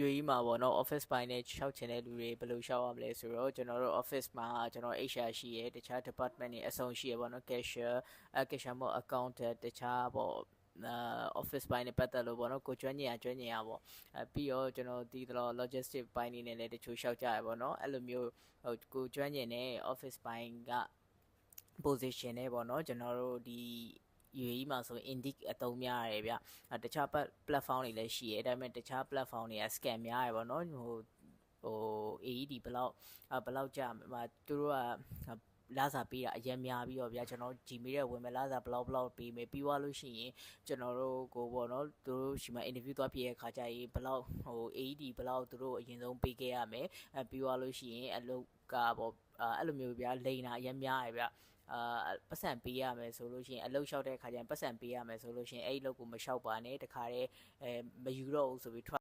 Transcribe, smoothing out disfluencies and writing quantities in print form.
UAE မှာပေါ့နော် office ပိုင်းနဲ့ရှောက်ချင်တဲ့လူတွေဘယ်လိုရှောက်ရမလဲဆိုတော့ကျွန်တော်တို့ office မှာကျွန်တော် HR ရှိရယ်တခြား department တွေအစုံရှိရယ်ပေါ့နော် cashier မို့ accountant တခြားပေါ့office ပိုင်းနဲ့ပတ်သက်လို့ပေါ့နော်ကိုကျွမ်းကျင်ရပေါ့ပြီးတော့ကျွန်တော်ဒီတော့ logistic ပိုင်းနေနဲ့လည်းတချို့ရှောက်ကြရပေါ့နော်အဲ့လိုမျိုးကိုကျွမ်းကျင်တဲ့ office ပိုင်းက position နဲ့ပေါ့နော်ကျွန်တော်တို့ဒီ UAE မှာဆို Indeed အသုံးများရတယ်ဗျတခြား platform တွေလည်းရှိရဲဒါပေမဲ့တခြား platform တွေက scam များရပေါ့နော်AED ဘယ်လောက်ကြာမှာသူတို့ကလာစာပေးတာအရင်များပြီးတော့ဗျာကျွန်တော် Gmail ရဲ့ဝင်မဲ့လာစာဘလောက်ပေးမယ်ပြီးသွားလို့ရှိရင်ကျွန်တော်တို့ကိုပေါ့နော်သူတို့ရှိမှ interview သွားပြရခါကြရေးဘလောက်AED ဘလောက်သူတို့အရင်ဆုံးပေးခဲ့ရမယ်ပြီးသွားလို့ရှိရင်အလုပ်ကပေါ့အဲ့လိုမျိုးဗျာလိန်တာအရင်များရဗျပတ်စံပေးရမယ်ဆိုလို့ရှိရင်အလုပ်လျှောက်တဲ့အခါကျရင်ပတ်စံပေးရမယ်ဆိုလို့ရှိရင်အဲ့ဒီလုပ်ကိုမလျှောက်ပါနဲ့တခါတည်းမယူတော့ဘူးဆိုပြီး